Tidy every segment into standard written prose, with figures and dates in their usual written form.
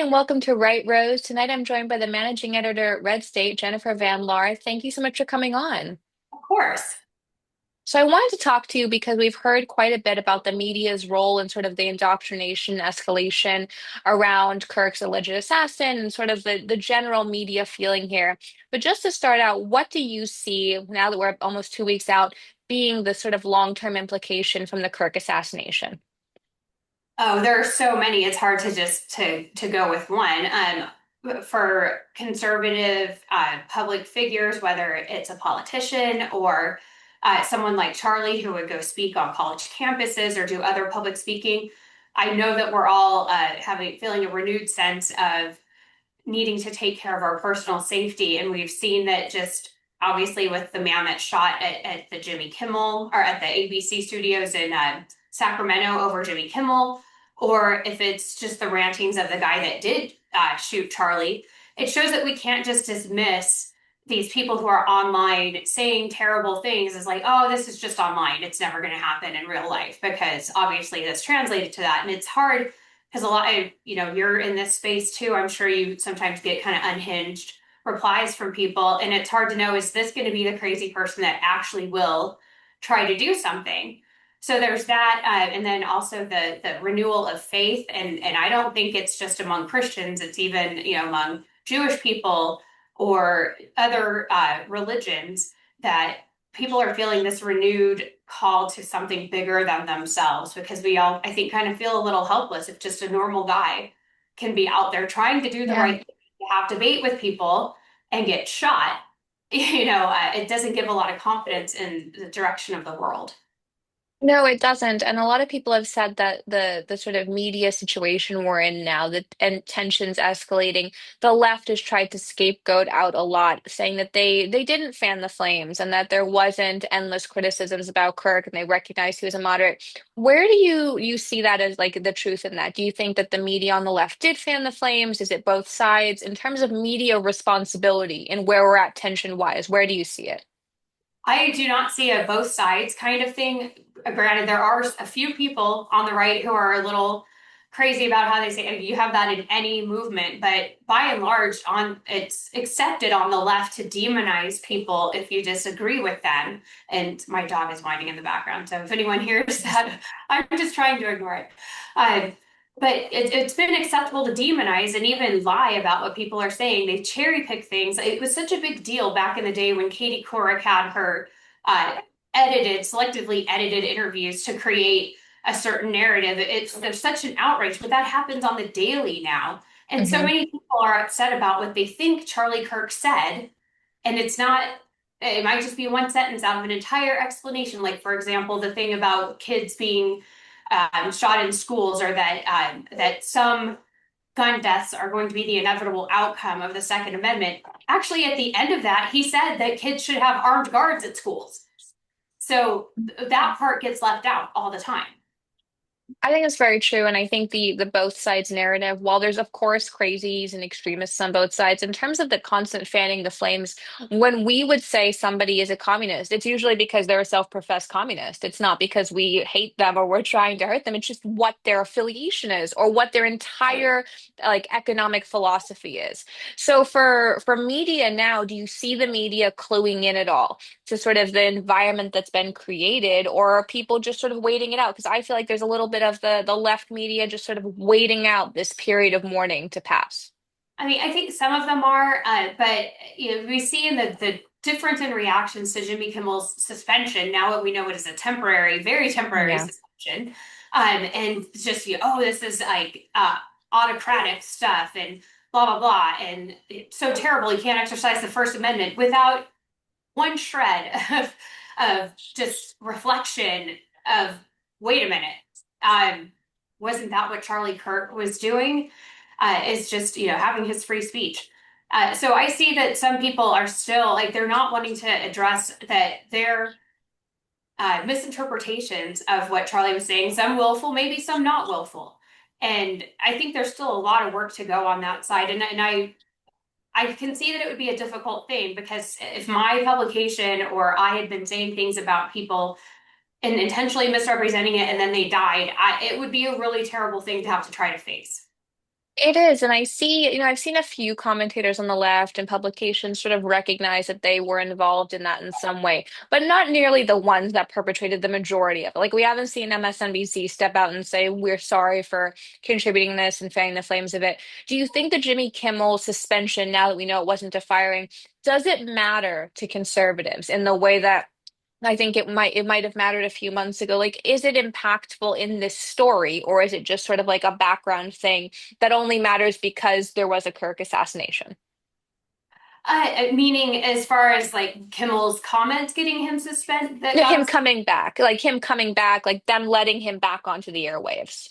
And welcome to Right Rose. Tonight I'm joined by the managing editor at Red State, Jennifer Van Laar. Thank you so much for coming on. Of course. So I wanted to talk to you because we've heard quite a bit about the media's role in sort of the indoctrination escalation around Kirk's alleged assassin and sort of the general media feeling here. But just to start out, what do you see now that we're almost 2 weeks out being the sort of long-term implication from the Kirk assassination? Oh, there are so many. It's hard to just to go with one. For conservative public figures, whether it's a politician or someone like Charlie who would go speak on college campuses or do other public speaking, I know that we're all feeling a renewed sense of needing to take care of our personal safety, and we've seen that just obviously with the man that shot at the Jimmy Kimmel or at the ABC studios in Sacramento over Jimmy Kimmel, or if it's just the rantings of the guy that did shoot Charlie. It shows that we can't just dismiss these people who are online saying terrible things as like, oh, this is just online. It's never going to happen in real life, because obviously that's translated to that. And it's hard because a lot of, you're in this space too. I'm sure you sometimes get kind of unhinged replies from people. And it's hard to know, is this going to be the crazy person that actually will try to do something? So there's that, and then also the renewal of faith, and I don't think it's just among Christians. It's even among Jewish people or other religions, that people are feeling this renewed call to something bigger than themselves, because we all, I think, kind of feel a little helpless if just a normal guy can be out there trying to do the Yeah. right thing, to have debate with people and get shot. It doesn't give a lot of confidence in the direction of the world. No, it doesn't. And a lot of people have said that the sort of media situation we're in now, the and tensions escalating, the left has tried to scapegoat out a lot, saying that they didn't fan the flames and that there wasn't endless criticisms about Kirk and they recognized he was a moderate. Where do you see that as like the truth in that? Do you think that the media on the left did fan the flames? Is it both sides? In terms of media responsibility and where we're at tension wise, where do you see it? I do not see a both sides kind of thing. Granted, there are a few people on the right who are a little crazy about how they say you have that in any movement, but by and large, on it's accepted on the left to demonize people if you disagree with them. And my dog is whining in the background, so if anyone hears that, I'm just trying to ignore it. Uh, but it's been acceptable to demonize and even lie about what people are saying. They cherry pick things. It was such a big deal back in the day when Katie Couric had her uh, selectively edited interviews to create a certain narrative. There's such an outrage, but that happens on the daily now. And so many people are upset about what they think Charlie Kirk said, and it's not. It might just be one sentence out of an entire explanation. Like, for example, the thing about kids being shot in schools, or that some gun deaths are going to be the inevitable outcome of the Second Amendment. Actually, at the end of that, he said that kids should have armed guards at schools. So that part gets left out all the time. I think it's very true, and I think the both sides narrative, while there's of course crazies and extremists on both sides, in terms of the constant fanning the flames, when we would say somebody is a communist, it's usually because they're a self-professed communist. It's not because we hate them or we're trying to hurt them. It's just what their affiliation is or what their entire like economic philosophy is. So for media now, do you see the media cluing in at all to sort of the environment that's been created, or are people just sort of waiting it out? Because I feel like there's a little bit of the left media just sort of waiting out this period of mourning to pass. I mean, I think some of them are, but we see in the difference in reactions to Jimmy Kimmel's suspension. Now that we know it is a temporary, very temporary Yeah. suspension, and just oh, this is like autocratic stuff and blah blah blah, and it's so terrible he can't exercise the First Amendment without one shred of just reflection of, wait a minute, um, wasn't that what Charlie Kirk was doing? Is just having his free speech. So I see that some people are still like, they're not wanting to address that their misinterpretations of what Charlie was saying, some willful, maybe some not willful. And I think there's still a lot of work to go on that side. And I can see that it would be a difficult thing, because if my publication or I had been saying things about people and intentionally misrepresenting it and then they died, it would be a really terrible thing to have to try to face. It is, and I see, I've seen a few commentators on the left and publications sort of recognize that they were involved in that in some way, but not nearly the ones that perpetrated the majority of it. Like we haven't seen MSNBC step out and say, we're sorry for contributing this and fanning the flames of it. Do you think the Jimmy Kimmel suspension, now that we know it wasn't a firing, does it matter to conservatives in the way that I think it might have mattered a few months ago. Like, is it impactful in this story, or is it just sort of like a background thing that only matters because there was a Kirk assassination? Meaning, as far as like Kimmel's comments getting him suspended, that Yeah, got him us. coming back, like them letting him back onto the airwaves.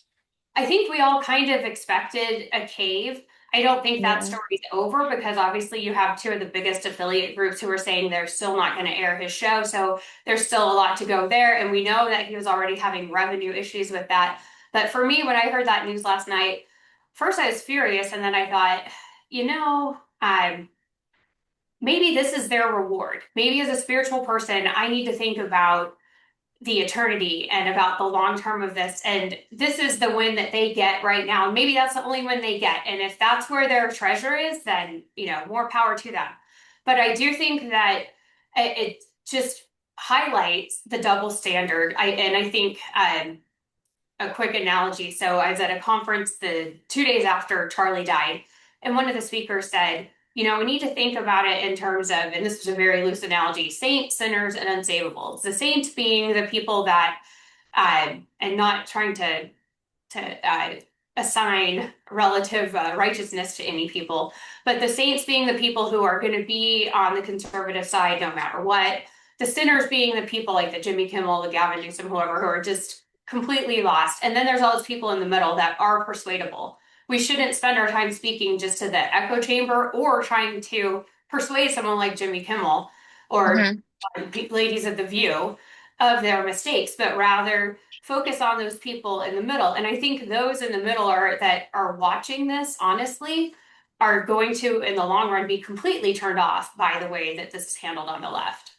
I think we all kind of expected a cave. I don't think that Yeah. story's over because obviously you have two of the biggest affiliate groups who are saying they're still not going to air his show. So there's still a lot to go there. And we know that he was already having revenue issues with that. But for me, when I heard that news last night, first I was furious. And then I thought, maybe this is their reward. Maybe as a spiritual person, I need to think about the eternity and about the long term of this. And this is the win that they get right now. Maybe that's the only win they get. And if that's where their treasure is, then, more power to them. But I do think that it just highlights the double standard. I think a quick analogy. So I was at a conference the 2 days after Charlie died, and one of the speakers said, we need to think about it in terms of, and this was a very loose analogy, saints, sinners, and unsavables. The saints being the people that, and not trying to assign relative righteousness to any people, but the saints being the people who are going to be on the conservative side no matter what. The sinners being the people like the Jimmy Kimmel, the Gavin Newsom, whoever, who are just completely lost. And then there's all those people in the middle that are persuadable. We shouldn't spend our time speaking just to the echo chamber or trying to persuade someone like Jimmy Kimmel or Hmm. ladies of the View of their mistakes, but rather focus on those people in the middle. And I think those in the middle are that are watching this honestly are going to, in the long run, be completely turned off by the way that this is handled on the left.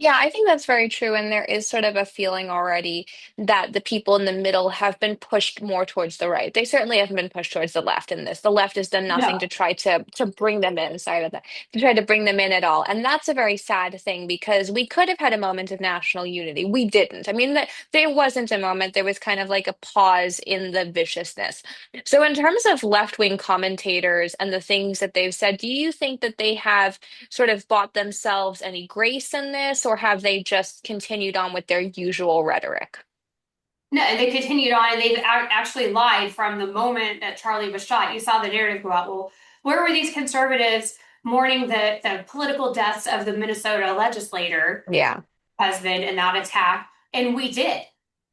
Yeah, I think that's very true. And there is sort of a feeling already that the people in the middle have been pushed more towards the right. They certainly haven't been pushed towards the left in this. The left has done nothing to No. try to bring them in. Sorry about that. To try to bring them in at all. And that's a very sad thing because we could have had a moment of national unity. We didn't. I mean, there wasn't a moment. There was kind of like a pause in the viciousness. So in terms of left-wing commentators and the things that they've said, do you think that they have sort of bought themselves any grace in this, or have they just continued on with their usual rhetoric? No, and they continued on, and they've actually lied from the moment that Charlie was shot. You saw the narrative go out. Well, where were these conservatives mourning the political deaths of the Minnesota legislator Yeah. husband and that attack? And we did.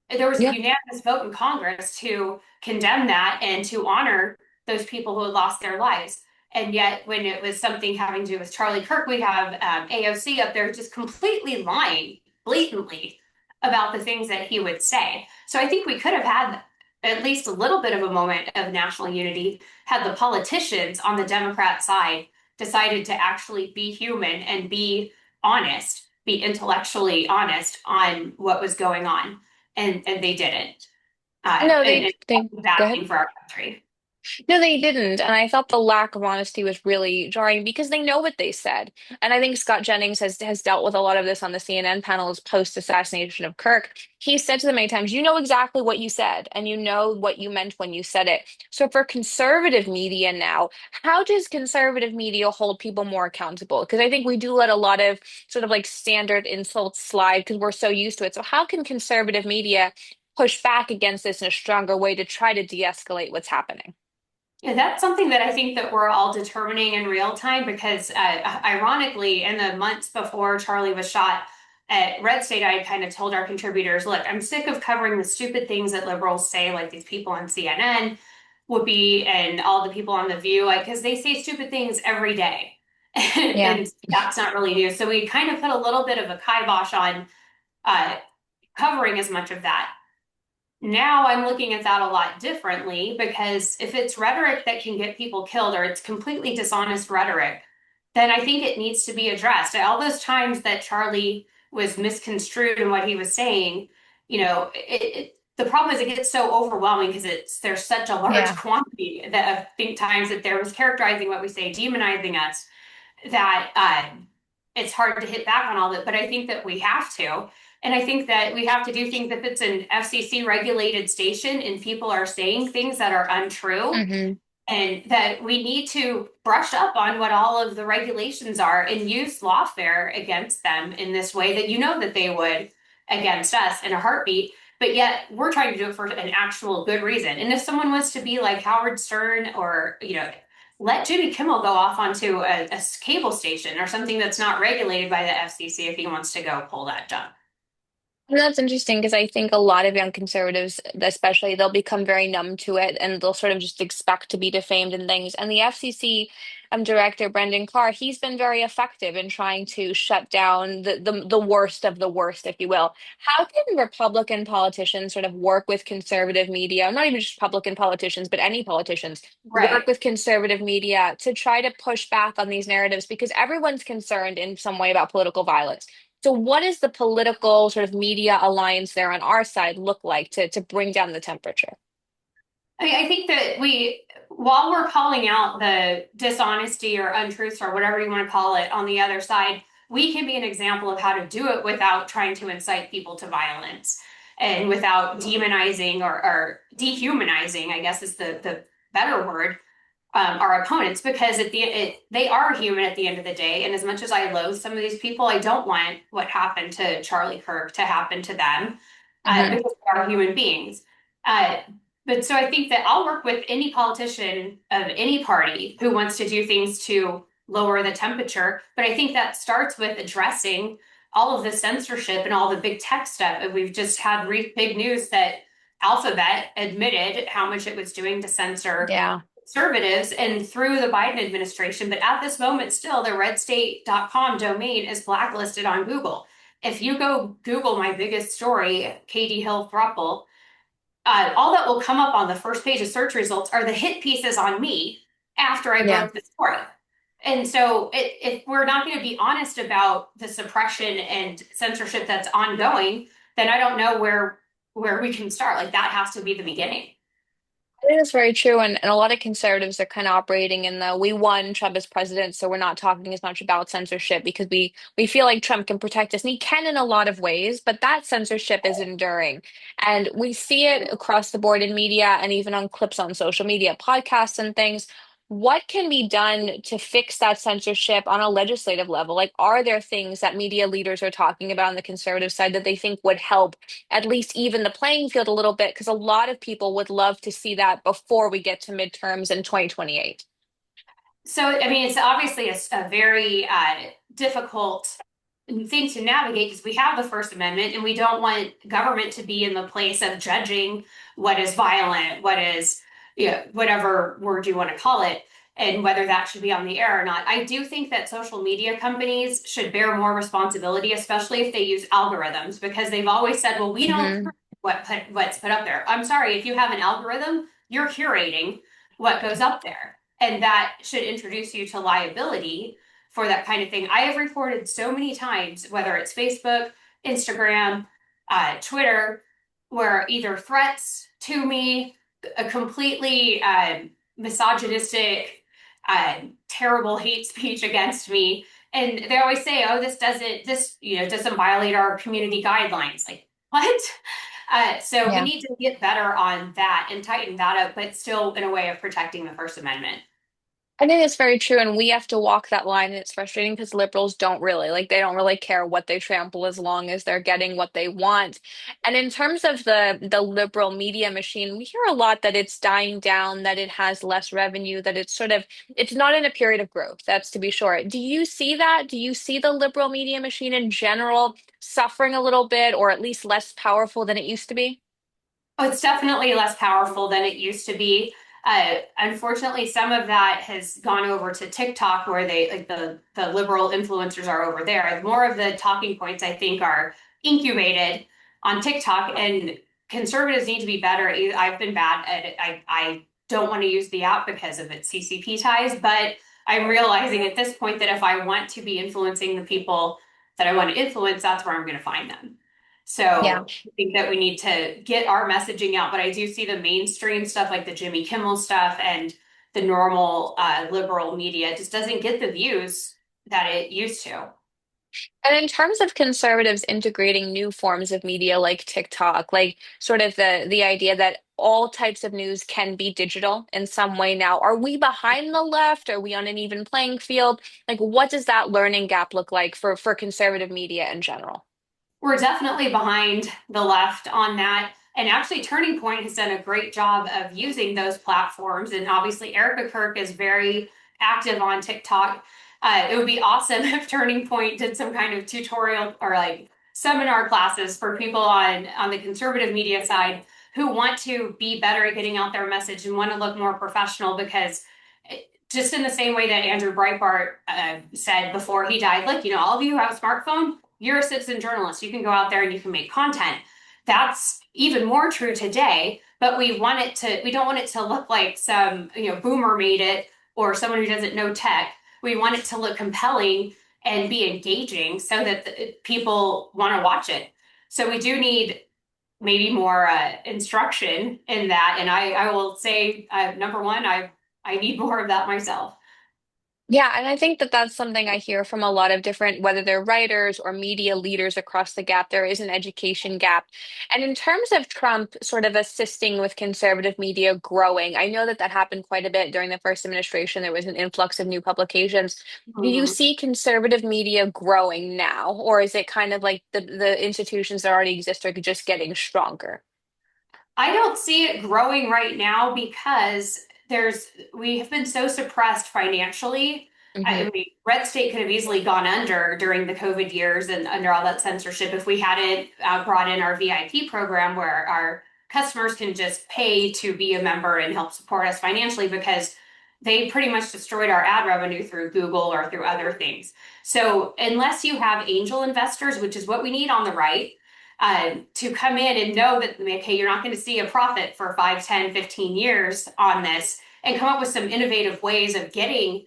There was a Yeah. unanimous vote in Congress to condemn that and to honor those people who had lost their lives. And yet, when it was something having to do with Charlie Kirk, we have AOC up there just completely lying blatantly about the things that he would say. So I think we could have had at least a little bit of a moment of national unity had the politicians on the Democrat side decided to actually be human and be honest, be intellectually honest on what was going on, and they didn't. No, And they that's a bad go ahead. thing for our country. No, they didn't. And I felt the lack of honesty was really jarring because they know what they said. And I think Scott Jennings has dealt with a lot of this on the CNN panels post-assassination of Kirk. He said to them many times, you know exactly what you said, and you know what you meant when you said it. So for conservative media now, how does conservative media hold people more accountable? Because I think we do let a lot of sort of like standard insults slide because we're so used to it. So how can conservative media push back against this in a stronger way to try to de-escalate what's happening? Yeah, that's something that I think that we're all determining in real time because, ironically, in the months before Charlie was shot at Red State, I kind of told our contributors, look, I'm sick of covering the stupid things that liberals say, like these people on CNN, Whoopi, and all the people on The View, like, because they say stupid things every day. Yeah. And that's not really new. So we kind of put a little bit of a kibosh on uh, covering as much of that. Now I'm looking at that a lot differently because if it's rhetoric that can get people killed or it's completely dishonest rhetoric, then I think it needs to be addressed. All those times that Charlie was misconstrued in what he was saying, the problem is it gets so overwhelming because there's such a large Yeah. quantity that of think times that there was characterizing what we say, demonizing us, that it's hard to hit back on all that. But I think that we have to. And I think that we have to do things if it's an FCC regulated station and people are saying things that are untrue, Hmm. and that we need to brush up on what all of the regulations are and use lawfare against them in this way that you know that they would against us in a heartbeat. But yet we're trying to do it for an actual good reason. And if someone wants to be like Howard Stern, or let Jimmy Kimmel go off onto a cable station or something that's not regulated by the FCC if he wants to go pull that jump. And that's interesting because I think a lot of young conservatives, especially, they'll become very numb to it and they'll sort of just expect to be defamed and things. And the FCC director, Brendan Carr, he's been very effective in trying to shut down the worst of the worst, if you will. How can Republican politicians sort of work with conservative media, not even just Republican politicians, but any politicians, work Right. with conservative media to try to push back on these narratives because everyone's concerned in some way about political violence. So what does the political sort of media alliance there on our side look like to bring down the temperature? I think that while we're calling out the dishonesty or untruths or whatever you want to call it on the other side, we can be an example of how to do it without trying to incite people to violence and without demonizing or dehumanizing, I guess is the better word, our opponents, because they are human at the end of the day. And as much as I loathe some of these people, I don't want what happened to Charlie Kirk to happen to them, Hmm. because they are human beings. Uh, but so I think that I'll work with any politician of any party who wants to do things to lower the temperature. But I think that starts with addressing all of the censorship and all the big tech stuff. And we've just had big news that Alphabet admitted how much it was doing to censor Yeah, conservatives and through the Biden administration. But at this moment, still, the redstate.com domain is blacklisted on Google. If you go Google my biggest story, Katie Hill thruple, all that will come up on the first page of search results are the hit pieces on me after I yeah. broke the story. And so, if we're not going to be honest about the suppression and censorship that's ongoing, then I don't know where we can start. Like that has to be the beginning. I think that's very true. And a lot of conservatives are kind of operating in the we won Trump as president, so we're not talking as much about censorship because we feel like Trump can protect us. And he can in a lot of ways, but that censorship is enduring. And we see it across the board in media and even on clips on social media, podcasts and things. What can be done to fix that censorship on a legislative level? Like, are there things that media leaders are talking about on the conservative side that they think would help at least even the playing field a little bit, because a lot of people would love to see that before we get to midterms in 2028. So, I mean, it's obviously a very difficult thing to navigate because we have the First Amendment and we don't want government to be in the place of judging what is violent, what is, whatever word you want to call it, and whether that should be on the air or not. I do think that social media companies should bear more responsibility, especially if they use algorithms, because they've always said, well, we don't Hmm. curate what's put up there. I'm sorry, if you have an algorithm, you're curating what goes up there. And that should introduce you to liability for that kind of thing. I have reported so many times, whether it's Facebook, Instagram, Twitter, where either threats to me, a completely misogynistic, terrible hate speech against me, and they always say, "Oh, this doesn't violate our community guidelines." Like what? So we Yeah. need to get better on that and tighten that up, but still in a way of protecting the First Amendment. I think it's very true, and we have to walk that line, and it's frustrating because liberals don't really like they don't really care what they trample as long as they're getting what they want. And in terms of the liberal media machine, we hear a lot that it's dying down, that it has less revenue, that it's sort of it's not in a period of growth, that's to be sure. Do you see that? Do you see the liberal media machine in general suffering a little bit, or at least less powerful than it used to be? Oh, it's definitely less powerful than it used to be. Unfortunately, some of that has gone over to TikTok, where they like the liberal influencers are over there. More of the talking points, I think, are incubated on TikTok, and conservatives need to be better. I've been bad at it. I don't want to use the app because of its CCP ties, but I'm realizing at this point that if I want to be influencing the people that I want to influence, that's where I'm going to find them. So Yeah. I think that we need to get our messaging out, but I do see the mainstream stuff like the Jimmy Kimmel stuff and the normal liberal media just doesn't get the views that it used to. And in terms of conservatives integrating new forms of media like TikTok, like sort of the idea that all types of news can be digital in some way now, are we behind the left? Are we on an even playing field? Like, what does that learning gap look like for conservative media in general? We're definitely behind the left on that. And actually, Turning Point has done a great job of using those platforms. And obviously, Erica Kirk is very active on TikTok. It would be awesome if Turning Point did some kind of tutorial or like seminar classes for people on the conservative media side who want to be better at getting out their message and want to look more professional because just in the same way that Andrew Breitbart said before he died, look, all of you who have a smartphone, you're a citizen journalist. You can go out there and you can make content. That's even more true today, but we don't want it to look like some, boomer made it or someone who doesn't know tech. We want it to look compelling and be engaging so that people want to watch it. So we do need maybe more instruction in that. And I will say, number one, I need more of that myself. Yeah, and I think that that's something I hear from a lot of different, whether they're writers or media leaders across the gap, there is an education gap. And in terms of Trump sort of assisting with conservative media growing, I know that that happened quite a bit during the first administration. There was an influx of new publications. Do you Mhm. see conservative media growing now, or is it kind of like the institutions that already exist are just getting stronger? I don't see it growing right now because we have been so suppressed financially. Hmm. I mean, Red State could have easily gone under during the COVID years and under all that censorship if we hadn't brought in our VIP program where our customers can just pay to be a member and help support us financially because they pretty much destroyed our ad revenue through Google or through other things. So unless you have angel investors, which is what we need on the right, to come in and know that, okay, you're not going to see a profit for 5, 10, 15 years on this and come up with some innovative ways of getting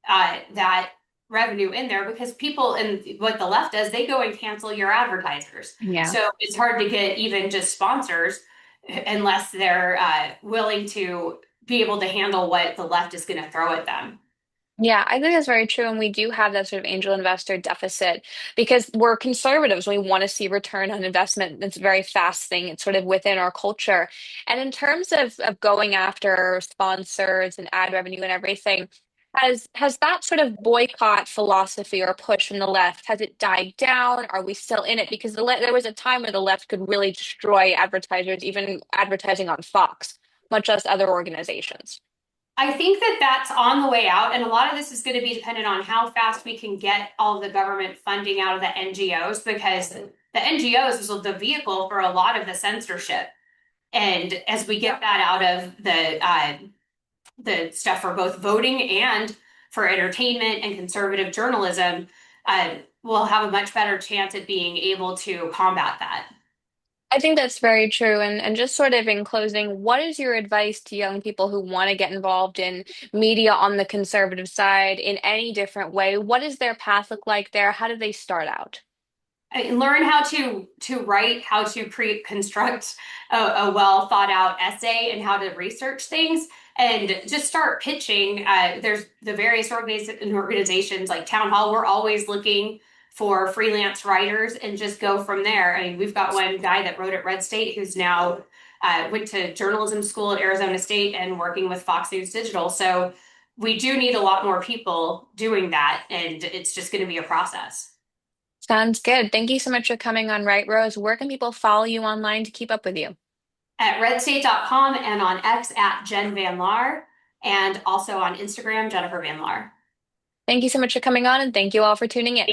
that revenue in there because people and what the left does, they go and cancel your advertisers. Yeah. So it's hard to get even just sponsors unless they're willing to be able to handle what the left is going to throw at them. Yeah, I think that's very true. And we do have that sort of angel investor deficit because we're conservatives. We want to see return on investment. It's a very fast thing. It's sort of within our culture. And in terms of going after sponsors and ad revenue and everything, has that sort of boycott philosophy or push from the left, has it died down? Are we still in it? Because there was a time where the left could really destroy advertisers, even advertising on Fox, much less other organizations. I think that that's on the way out, and a lot of this is going to be dependent on how fast we can get all of the government funding out of the NGOs because the NGOs is the vehicle for a lot of the censorship. And as we get that out of the stuff for both voting and for entertainment and conservative journalism, we'll have a much better chance at being able to combat that. I think that's very true. And just sort of in closing, what is your advice to young people who want to get involved in media on the conservative side in any different way? What does their path look like there? How do they start out? Learn how to write, how to construct a well thought out essay, and how to research things, and just start pitching. There's the various organizations like Town Hall. We're always looking for freelance writers, and just go from there. I mean, we've got one guy that wrote at Red State who's now went to journalism school at Arizona State and working with Fox News Digital. So we do need a lot more people doing that, and it's just going to be a process. Sounds good. Thank you so much for coming on Right Rose. Where can people follow you online to keep up with you? At redstate.com and on X at Jen Van Laar and also on Instagram, Jennifer Van Laar. Thank you so much for coming on, and thank you all for tuning in.